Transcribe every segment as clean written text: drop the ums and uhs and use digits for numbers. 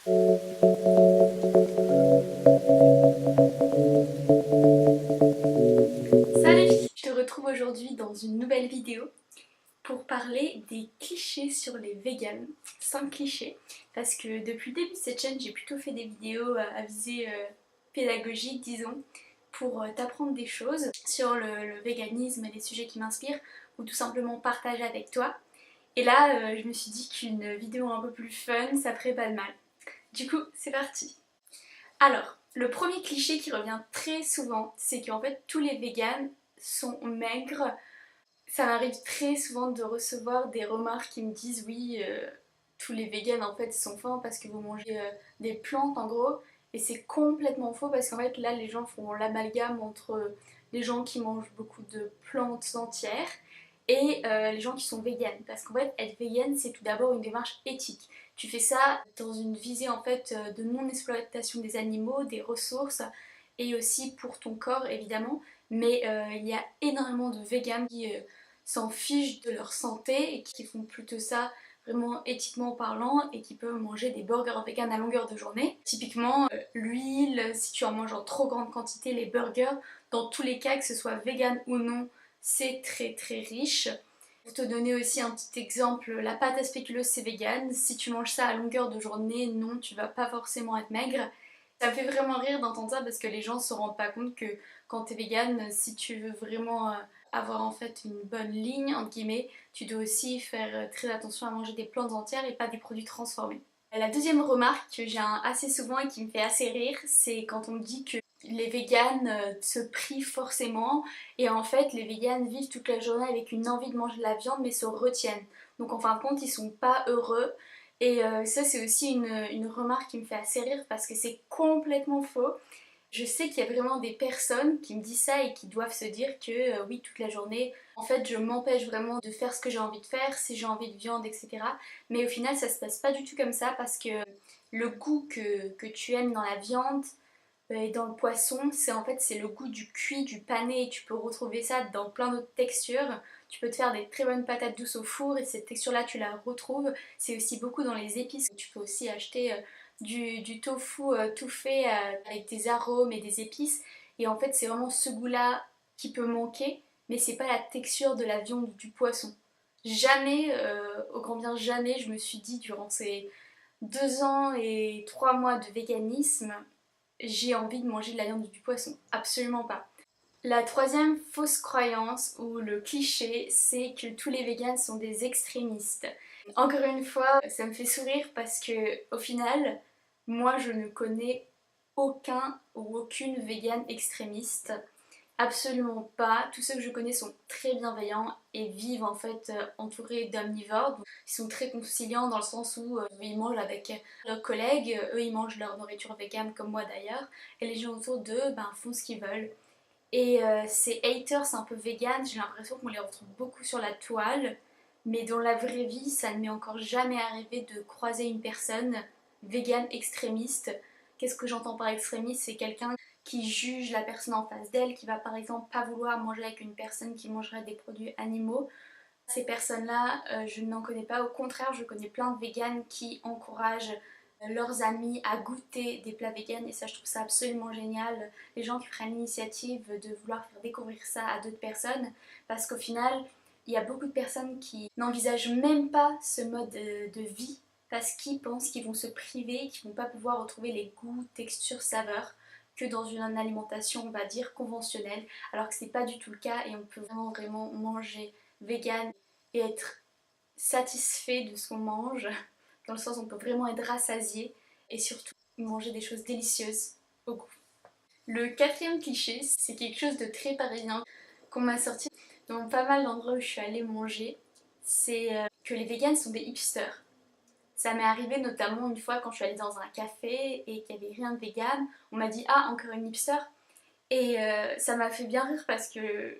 Salut! Je te retrouve aujourd'hui dans une nouvelle vidéo pour parler des clichés sur les véganes. 5 clichés, parce que depuis le début de cette chaîne, j'ai plutôt fait des vidéos à visée pédagogique, disons, pour t'apprendre des choses sur le véganisme et les sujets qui m'inspirent, ou tout simplement partager avec toi. Et là, je me suis dit qu'une vidéo un peu plus fun, ça ferait pas de mal. Du coup, c'est parti! Alors, le premier cliché qui revient très souvent, c'est qu'en fait tous les véganes sont maigres. Ça m'arrive très souvent de recevoir des remarques qui me disent oui, tous les véganes en fait sont fins parce que vous mangez des plantes en gros. Et c'est complètement faux parce qu'en fait là les gens font l'amalgame entre les gens qui mangent beaucoup de plantes entières et les gens qui sont véganes. Parce qu'en fait être végane c'est tout d'abord une démarche éthique. Tu fais ça dans une visée en fait de non-exploitation des animaux, des ressources et aussi pour ton corps évidemment. Mais il y a énormément de véganes qui s'en fichent de leur santé et qui font plutôt ça vraiment éthiquement parlant et qui peuvent manger des burgers vegan à longueur de journée. Typiquement, l'huile, si tu en manges en trop grande quantité, les burgers, dans tous les cas, que ce soit vegan ou non, c'est très très riche. Pour te donner aussi un petit exemple, la pâte à spéculoos c'est vegan. Si tu manges ça à longueur de journée, non, tu vas pas forcément être maigre. Ça me fait vraiment rire d'entendre ça parce que les gens se rendent pas compte que quand t'es vegan, si tu veux vraiment avoir en fait une bonne ligne, entre guillemets, tu dois aussi faire très attention à manger des plantes entières et pas des produits transformés. La deuxième remarque que j'ai assez souvent et qui me fait assez rire, c'est quand on me dit que les véganes se privent forcément et en fait les véganes vivent toute la journée avec une envie de manger de la viande mais se retiennent. Donc en fin de compte ils sont pas heureux et ça c'est aussi une remarque qui me fait assez rire parce que c'est complètement faux. Je sais qu'il y a vraiment des personnes qui me disent ça et qui doivent se dire que oui, toute la journée, en fait, je m'empêche vraiment de faire ce que j'ai envie de faire, si j'ai envie de viande, etc. Mais au final, ça se passe pas du tout comme ça parce que le goût que tu aimes dans la viande et dans le poisson, c'est en fait c'est le goût du cuit, du pané et tu peux retrouver ça dans plein d'autres textures. Tu peux te faire des très bonnes patates douces au four et cette texture-là, tu la retrouves. C'est aussi beaucoup dans les épices. Tu peux aussi acheter du tofu tout fait avec des arômes et des épices. Et en fait, c'est vraiment ce goût-là qui peut manquer, mais c'est pas la texture de la viande ou du poisson. Jamais, au grand bien jamais, je me suis dit durant ces 2 ans et 3 mois de véganisme, j'ai envie de manger de la viande ou du poisson. Absolument pas. La troisième fausse croyance ou le cliché, c'est que tous les végans sont des extrémistes. Encore une fois, ça me fait sourire parce que au final, moi je ne connais aucun ou aucune végane extrémiste. Absolument pas. Tous ceux que je connais sont très bienveillants et vivent en fait entourés d'omnivores. Donc, ils sont très conciliants dans le sens où ils mangent avec leurs collègues, eux ils mangent leur nourriture végane comme moi d'ailleurs, et les gens autour d'eux font ce qu'ils veulent. Et ces haters un peu vegan, j'ai l'impression qu'on les retrouve beaucoup sur la toile, mais dans la vraie vie, ça ne m'est encore jamais arrivé de croiser une personne vegan extrémiste. Qu'est-ce que j'entends par extrémiste? C'est quelqu'un qui juge la personne en face d'elle, qui va par exemple pas vouloir manger avec une personne qui mangerait des produits animaux. Ces personnes-là, je n'en connais pas. Au contraire, je connais plein de véganes qui encouragent leurs amis à goûter des plats véganes et ça je trouve ça absolument génial, les gens qui prennent l'initiative de vouloir faire découvrir ça à d'autres personnes parce qu'au final il y a beaucoup de personnes qui n'envisagent même pas ce mode de vie parce qu'ils pensent qu'ils vont se priver, qu'ils vont pas pouvoir retrouver les goûts, textures, saveurs que dans une alimentation on va dire conventionnelle alors que c'est pas du tout le cas et on peut vraiment manger vegan et être satisfait de ce qu'on mange, dans le sens où on peut vraiment être rassasié et surtout manger des choses délicieuses au goût. Le quatrième cliché, c'est quelque chose de très parisien qu'on m'a sorti dans pas mal d'endroits où je suis allée manger, c'est que les véganes sont des hipsters. Ça m'est arrivé notamment une fois quand je suis allée dans un café et qu'il n'y avait rien de vegan, on m'a dit ah encore une hipster et ça m'a fait bien rire parce que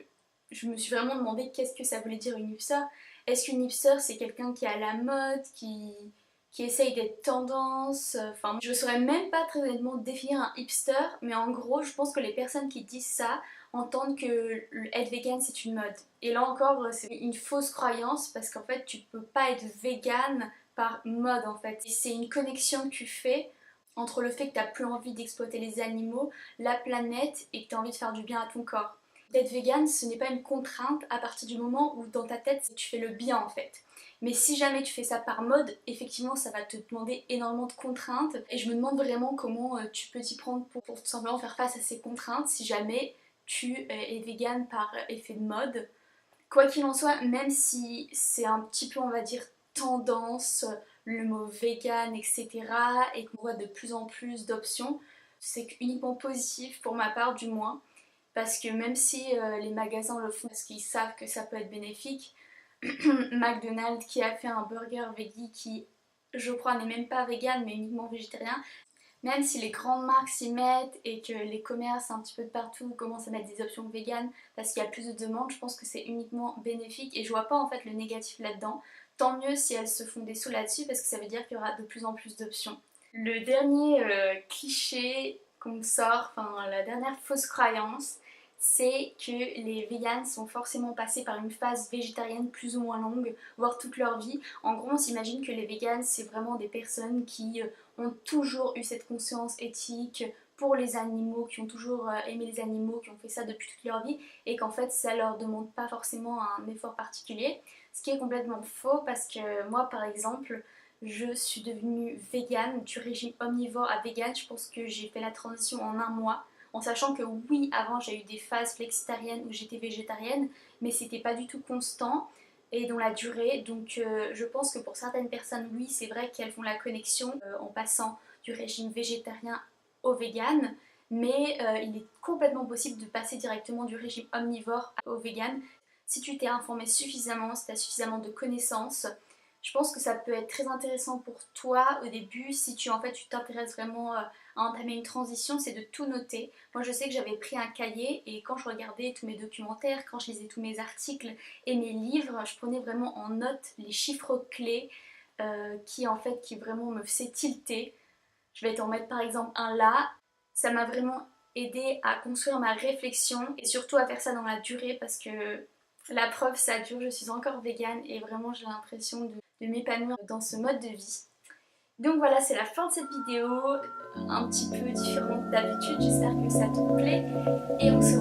je me suis vraiment demandé qu'est-ce que ça voulait dire une hipster. Est-ce qu'une hipster c'est quelqu'un qui est à la mode, qui essaye d'être tendance? Enfin, je ne saurais même pas très honnêtement définir un hipster, mais en gros, je pense que les personnes qui disent ça entendent que être vegan c'est une mode. Et là encore, c'est une fausse croyance parce qu'en fait, tu peux pas être vegan par mode en fait. C'est une connexion que tu fais entre le fait que tu n'as plus envie d'exploiter les animaux, la planète et que tu as envie de faire du bien à ton corps. D'être vegan, ce n'est pas une contrainte à partir du moment où dans ta tête tu fais le bien en fait. Mais si jamais tu fais ça par mode, effectivement ça va te demander énormément de contraintes et je me demande vraiment comment tu peux t'y prendre pour tout simplement faire face à ces contraintes si jamais tu es vegan par effet de mode. Quoi qu'il en soit, même si c'est un petit peu on va dire tendance, le mot vegan, etc. et qu'on voit de plus en plus d'options, c'est uniquement positif pour ma part du moins. Parce que même si les magasins le font parce qu'ils savent que ça peut être bénéfique, McDonald's qui a fait un burger veggie qui, je crois, n'est même pas vegan mais uniquement végétarien, même si les grandes marques s'y mettent et que les commerces un petit peu de partout commencent à mettre des options véganes parce qu'il y a plus de demandes, je pense que c'est uniquement bénéfique et je vois pas en fait le négatif là-dedans. Tant mieux si elles se font des sous là-dessus parce que ça veut dire qu'il y aura de plus en plus d'options. Le dernier cliché qu'on sort, enfin la dernière fausse croyance, c'est que les véganes sont forcément passés par une phase végétarienne plus ou moins longue, voire toute leur vie. En gros, on s'imagine que les véganes, c'est vraiment des personnes qui ont toujours eu cette conscience éthique pour les animaux, qui ont toujours aimé les animaux, qui ont fait ça depuis toute leur vie, et qu'en fait, ça leur demande pas forcément un effort particulier. Ce qui est complètement faux parce que moi, par exemple, je suis devenue végane, du régime omnivore à végane. Je pense que j'ai fait la transition en un mois en sachant que oui, avant j'ai eu des phases flexitariennes où j'étais végétarienne, mais c'était pas du tout constant et dans la durée. Donc je pense que pour certaines personnes, oui, c'est vrai qu'elles font la connexion en passant du régime végétarien au vegan, mais il est complètement possible de passer directement du régime omnivore au vegan. Si tu t'es informé suffisamment, si tu as suffisamment de connaissances, je pense que ça peut être très intéressant pour toi au début si tu en fait tu t'intéresses vraiment à entamer une transition, c'est de tout noter. Moi je sais que j'avais pris un cahier et quand je regardais tous mes documentaires, quand je lisais tous mes articles et mes livres, je prenais vraiment en note les chiffres clés qui en fait qui vraiment me faisaient tilter. Je vais t'en mettre par exemple un là. Ça m'a vraiment aidé à construire ma réflexion et surtout à faire ça dans la durée parce que la preuve ça dure, je suis encore végane et vraiment j'ai l'impression de m'épanouir dans ce mode de vie. Donc voilà, c'est la fin de cette vidéo, un petit peu différente d'habitude, j'espère que ça te plaît et on se